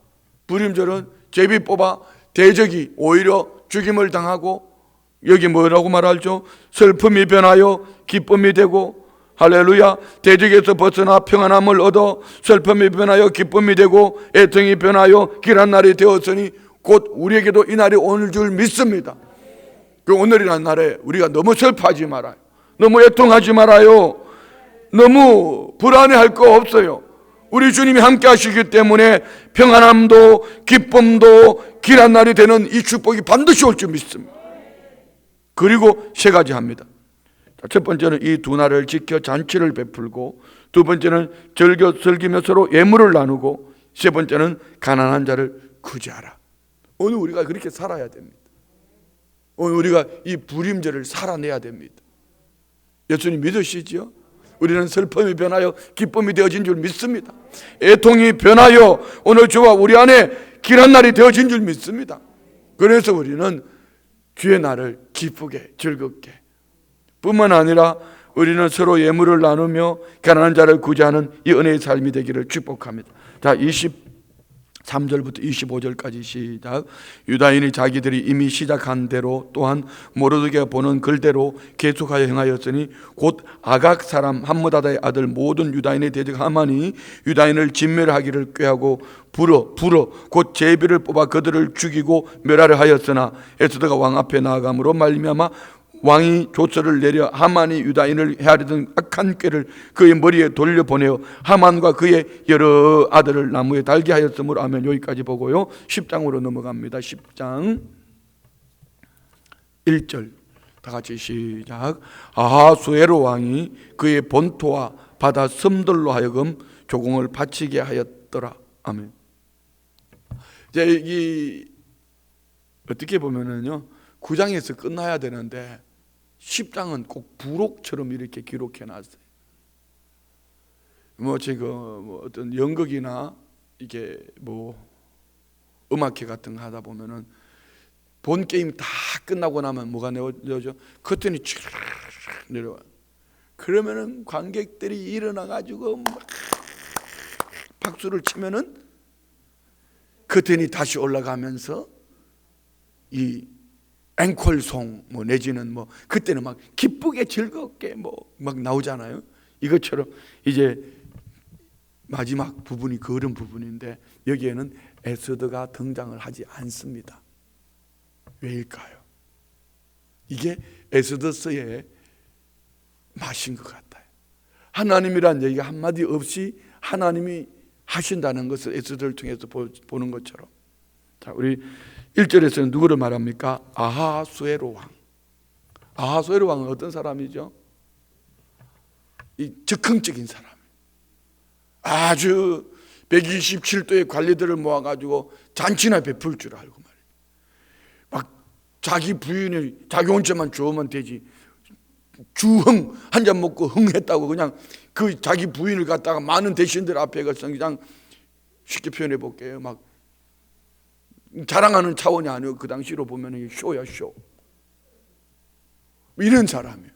불임절은 제비 뽑아 대적이 오히려 죽임을 당하고, 여기 뭐라고 말하죠? 슬픔이 변하여 기쁨이 되고, 할렐루야. 대적에서 벗어나 평안함을 얻어 슬픔이 변하여 기쁨이 되고 애통이 변하여 길한 날이 되었으니 곧 우리에게도 이 날이 오는 줄 믿습니다. 그 오늘이라는 날에 우리가 너무 슬퍼하지 말아요. 너무 애통하지 말아요. 너무 불안해할 거 없어요. 우리 주님이 함께 하시기 때문에 평안함도 기쁨도 길한 날이 되는 이 축복이 반드시 올 줄 믿습니다. 그리고 세 가지 합니다. 첫 번째는 이 두 날을 지켜 잔치를 베풀고, 두 번째는 즐기며 서로 예물을 나누고, 세 번째는 가난한 자를 구제하라. 오늘 우리가 그렇게 살아야 됩니다. 오늘 우리가 이 불임절을 살아내야 됩니다. 예수님 믿으시죠? 우리는 슬픔이 변하여 기쁨이 되어진 줄 믿습니다. 애통이 변하여 오늘 주와 우리 안에 길한 날이 되어진 줄 믿습니다. 그래서 우리는 주의 날을 기쁘게 즐겁게, 뿐만 아니라 우리는 서로 예물을 나누며 가난한 자를 구제하는 이 은혜의 삶이 되기를 축복합니다. 자, 23절부터 25절까지 시작. 유다인이 자기들이 이미 시작한 대로 또한 모르드게가 보는 글대로 계속하여 행하였으니 곧 아각 사람 함므다다의 아들 모든 유다인의 대적 하만이 유다인을 진멸하기를 꾀하고 불어 곧 제비를 뽑아 그들을 죽이고 멸하려 하였으나 에스더가 왕 앞에 나아감으로 말미암아 왕이 조서를 내려 하만이 유다인을 헤아리던 악한 꾀를 그의 머리에 돌려보내어 하만과 그의 여러 아들을 나무에 달게 하였으므로. 아멘. 여기까지 보고요, 10장으로 넘어갑니다. 10장 1절 다 같이 시작. 아하수에로 왕이 그의 본토와 바다 섬들로 하여금 조공을 바치게 하였더라. 아멘. 이제 이 어떻게 보면은요, 9장에서 끝나야 되는데 10장은 꼭 부록처럼 이렇게 기록해 놨어요. 지금 어떤 연극이나 이게 음악회 같은 거 하다 보면은 본 게임 다 끝나고 나면 뭐가 내려져? 커튼이 쭉 내려와. 그러면은 관객들이 일어나 가지고 막 박수를 치면은 커튼이 다시 올라가면서 이 앵콜송 내지는 그때는 막 기쁘게 즐겁게 막 나오잖아요. 이것처럼 이제 마지막 부분이 그런 부분인데 여기에는 에스더가 등장을 하지 않습니다. 왜일까요? 이게 에스더서의 맛인 것 같아요. 하나님이란 얘기가 한마디 없이 하나님이 하신다는 것을 에스더를 통해서 보는 것처럼. 자, 우리 1절에서는 누구를 말합니까? 아하수에로 왕. 아하수에로 왕은 어떤 사람이죠? 이 적극적인 사람. 아주 127도의 관리들을 모아가지고 잔치나 베풀 줄 알고 말이에요. 막 자기 부인을 자기 혼자만 좋으면 되지. 주흥 한 잔 먹고 흥했다고 그냥 그 자기 부인을 갖다가 많은 대신들 앞에 가서 그냥 쉽게 표현해 볼게요. 막 자랑하는 차원이 아니고 그 당시로 보면 쇼야 쇼. 이런 사람이에요.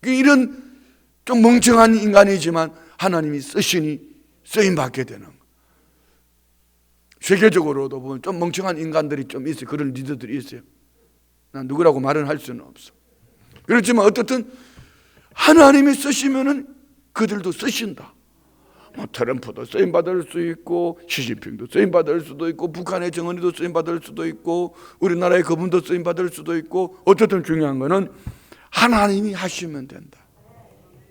이런 좀 멍청한 인간이지만 하나님이 쓰시니 쓰임받게 되는 거. 세계적으로도 보면 좀 멍청한 인간들이 좀 있어요. 그런 리더들이 있어요. 난 누구라고 말은 할 수는 없어. 그렇지만 어떻든 하나님이 쓰시면은 그들도 쓰신다. 트럼프도 쓰임받을 수 있고 시진핑도 쓰임받을 수도 있고 북한의 정은이도 쓰임받을 수도 있고 우리나라의 그분도 쓰임받을 수도 있고 어쨌든 중요한 거는 하나님이 하시면 된다.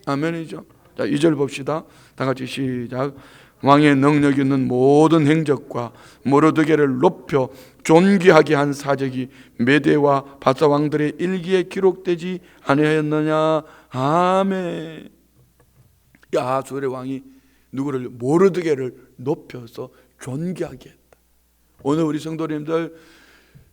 아멘이죠. 자, 2절 봅시다. 다 같이 시작. 왕의 능력 있는 모든 행적과 모르드게를 높여 존귀하게 한 사적이 메대와 바사 왕들의 일기에 기록되지 아니하였느냐. 아멘. 아하수엘의 왕이 누구를? 모르드게를 높여서 존귀하게 했다. 오늘 우리 성도님들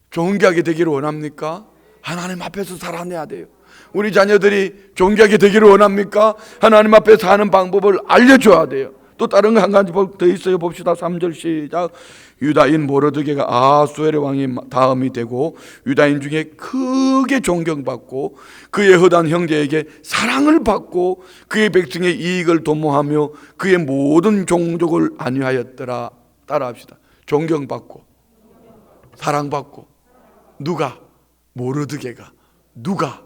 존귀하게 되기를 원합니까? 하나님 앞에서 살아내야 돼요. 우리 자녀들이 존귀하게 되기를 원합니까? 하나님 앞에 사는 방법을 알려줘야 돼요. 또 다른 거 한 가지 더 있어요. 봅시다. 3절 시작. 유다인 모르드게가 아하수에르 왕이 다음이 되고 유다인 중에 크게 존경받고 그의 허다한 형제에게 사랑을 받고 그의 백성의 이익을 도모하며 그의 모든 종족을 안위하였더라. 따라합시다. 존경받고 사랑받고. 누가? 모르드게가. 누가?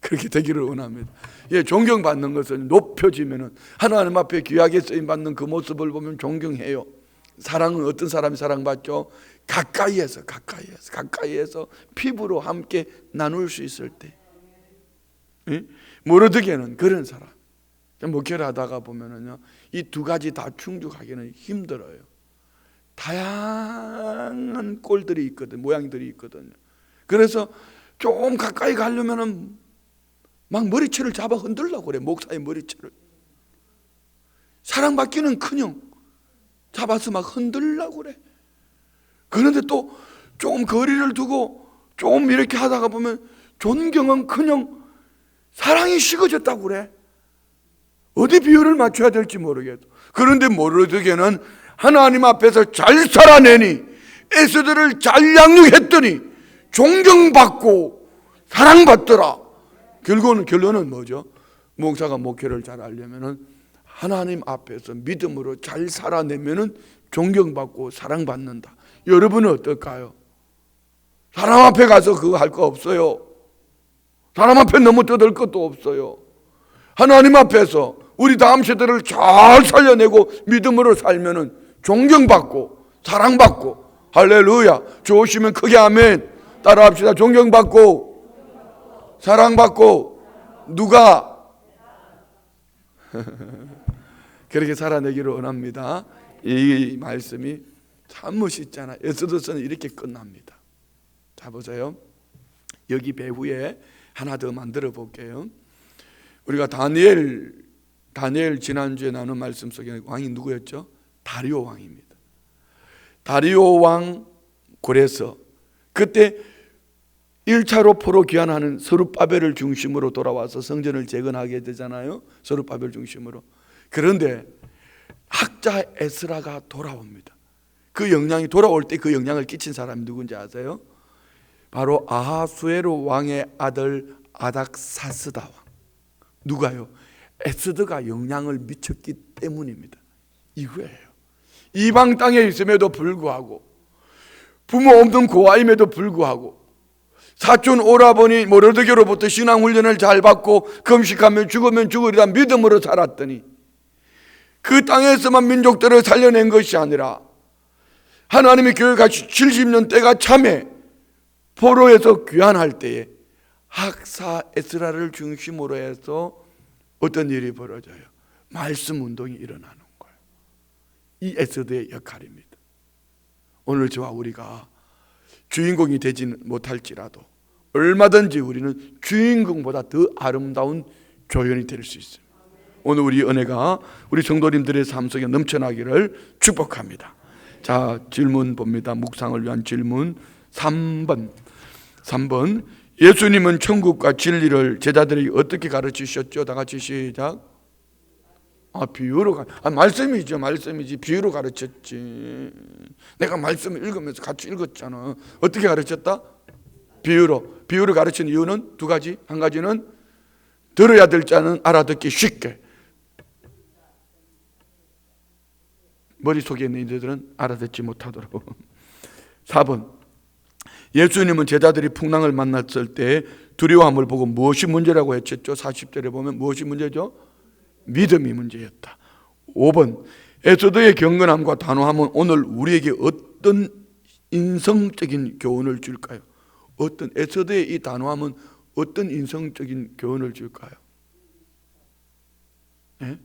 그렇게 되기를 원합니다. 예, 존경받는 것은 높여지면은 하나님 앞에 귀하게 쓰임받는 그 모습을 보면 존경해요. 사랑은 어떤 사람이 사랑받죠? 가까이에서 피부로 함께 나눌 수 있을 때. 예? 모르드게는 그런 사람. 목회를 하다가 보면은요, 이 두 가지 다 충족하기는 힘들어요. 다양한 꼴들이 있거든, 모양들이 있거든요. 그래서 좀 가까이 가려면은 막 머리채를 잡아 흔들려고 그래. 목사의 머리채를. 사랑받기는 그냥 잡아서 막 흔들려고 그래. 그런데 또 조금 거리를 두고 좀 이렇게 하다가 보면 존경은 그냥 사랑이 식어졌다고 그래. 어디 비율을 맞춰야 될지 모르겠어. 그런데 모르드게는 하나님 앞에서 잘 살아내니, 에스더를 잘 양육했더니 존경받고 사랑받더라. 결론은 뭐죠? 목사가 목회를 잘 하려면은 하나님 앞에서 믿음으로 잘 살아내면은 존경받고 사랑받는다. 여러분은 어떨까요? 사람 앞에 가서 그거 할 거 없어요. 사람 앞에 너무 떠들 것도 없어요. 하나님 앞에서 우리 다음 세대를 잘 살려내고 믿음으로 살면은 존경받고 사랑받고. 할렐루야. 좋으시면 크게 아멘. 따라합시다. 존경받고 사랑받고. 누가? 그렇게 살아내기를 원합니다. 이 말씀이 참 멋있잖아요. 에스더서는 이렇게 끝납니다. 자, 보세요. 여기 배후에 하나 더 만들어 볼게요. 우리가 다니엘 지난주에 나눈 말씀 속에 왕이 누구였죠? 다리오 왕입니다. 다리오 왕 굴에서 그때 1차로 포로 귀환하는 서룹바벨을 중심으로 돌아와서 성전을 재건하게 되잖아요. 서룹바벨 중심으로. 그런데 학자 에스라가 돌아옵니다. 그 영향이 돌아올 때 그 영향을 끼친 사람이 누군지 아세요? 바로 아하수에르 왕의 아들 아닥사스다 왕. 누가요? 에스더가 영향을 미쳤기 때문입니다. 이거예요. 이방 땅에 있음에도 불구하고, 부모 없는 고아임에도 불구하고, 사촌 오라버니 모르드게로부터 신앙훈련을 잘 받고 금식하면 죽으면 죽으리라 믿음으로 살았더니 그 땅에서만 민족들을 살려낸 것이 아니라 하나님의 교회가 70년 때가 참에 포로에서 귀환할 때에 학사 에스라를 중심으로 해서 어떤 일이 벌어져요? 말씀 운동이 일어나는 거예요. 이 에스더의 역할입니다. 오늘 저와 우리가 주인공이 되지는 못할지라도 얼마든지 우리는 주인공보다 더 아름다운 조연이 될 수 있습니다. 오늘 우리 은혜가 우리 성도님들의 삶 속에 넘쳐나기를 축복합니다. 자, 질문 봅니다. 묵상을 위한 질문 3번. 예수님은 천국과 진리를 제자들에게 어떻게 가르치셨죠? 다 같이 시작. 비유로 말씀이지. 비유로 가르쳤지. 내가 말씀을 읽으면서 같이 읽었잖아. 어떻게 가르쳤다? 비유로 가르친 이유는 두 가지. 한 가지는 들어야 될 자는 알아듣기 쉽게. 머릿속에 있는 이들은 알아듣지 못하도록. 4번. 예수님은 제자들이 풍랑을 만났을 때 두려워함을 보고 무엇이 문제라고 했죠? 40절에 보면 무엇이 문제죠? 믿음이 문제였다. 5번. 에스더의 경건함과 단호함은 오늘 우리에게 어떤 인성적인 교훈을 줄까요? 에스더의 이 단호함은 어떤 인성적인 교훈을 줄까요? 예?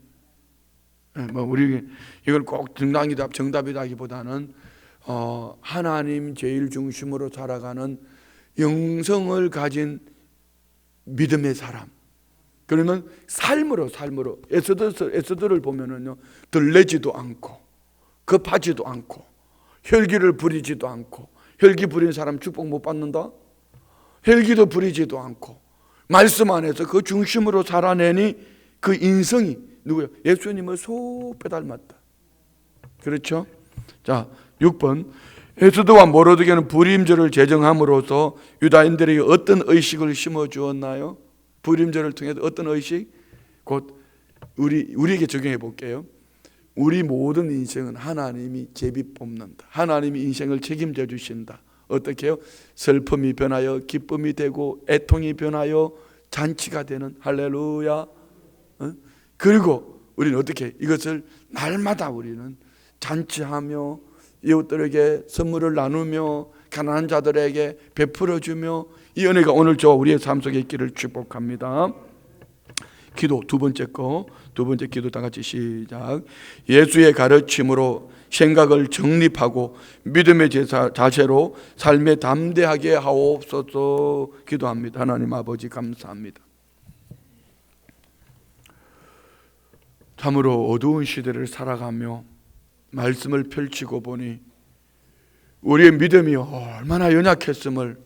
우리 이걸 꼭 정답이라기보다는 하나님 제일 중심으로 살아가는 영성을 가진 믿음의 사람. 그러면 삶으로 에스더를 보면은요, 들레지도 않고 급하지도 않고 혈기를 부리지도 않고. 혈기 부리는 사람 축복 못 받는다? 헬기도 부리지도 않고 말씀 안에서 그 중심으로 살아내니 그 인성이 누구요? 예수님을 속 빼닮았다. 그렇죠? 자, 6번. 에스더와 모르드게는 불임절을 제정함으로써 유다인들에게 어떤 의식을 심어주었나요? 불임절을 통해서 어떤 의식? 곧 우리에게 적용해 볼게요. 우리 모든 인생은 하나님이 제비 뽑는다. 하나님이 인생을 책임져 주신다. 어떻게 해요? 슬픔이 변하여 기쁨이 되고 애통이 변하여 잔치가 되는. 할렐루야. 그리고 우리는 어떻게 이것을 날마다 우리는 잔치하며 이웃들에게 선물을 나누며 가난한 자들에게 베풀어주며 이 은혜가 오늘 저와 우리의 삶 속에 있기를 축복합니다. 기도 두 번째 기도 다 같이 시작. 예수의 가르침으로 생각을 정립하고 믿음의 자세로 삶에 담대하게 하옵소서. 기도합니다. 하나님 아버지 감사합니다. 참으로 어두운 시대를 살아가며 말씀을 펼치고 보니 우리의 믿음이 얼마나 연약했음을,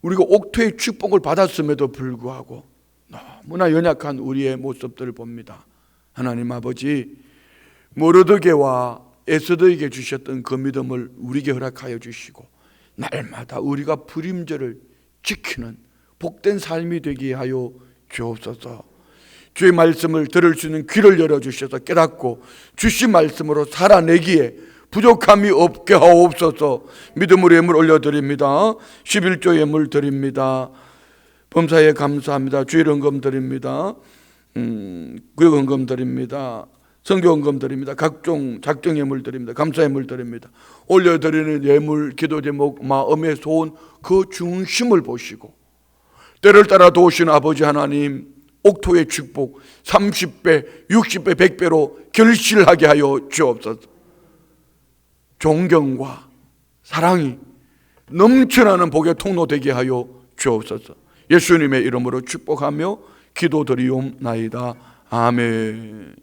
우리가 옥토의 축복을 받았음에도 불구하고 너무나 연약한 우리의 모습들을 봅니다. 하나님 아버지, 모르드게와 에스더에게 주셨던 그 믿음을 우리에게 허락하여 주시고 날마다 우리가 불임절을 지키는 복된 삶이 되게 하여 주옵소서. 주의 말씀을 들을 수 있는 귀를 열어주셔서 깨닫고 주신 말씀으로 살아내기에 부족함이 없게 하옵소서. 믿음으로 예물 올려드립니다. 11조 예물 드립니다. 범사에 감사합니다. 주일 헌금 드립니다. 구역 헌금 드립니다. 선교 헌금 드립니다. 각종 작정 예물 드립니다. 감사 예물 드립니다. 올려드리는 예물, 기도 제목, 마음의 소원 그 중심을 보시고 때를 따라 도우신 아버지 하나님, 옥토의 축복 30배, 60배, 100배로 결실하게 하여 주옵소서. 존경과 사랑이 넘쳐나는 복의 통로 되게 하여 주옵소서. 예수님의 이름으로 축복하며 기도드리옵나이다. 아멘.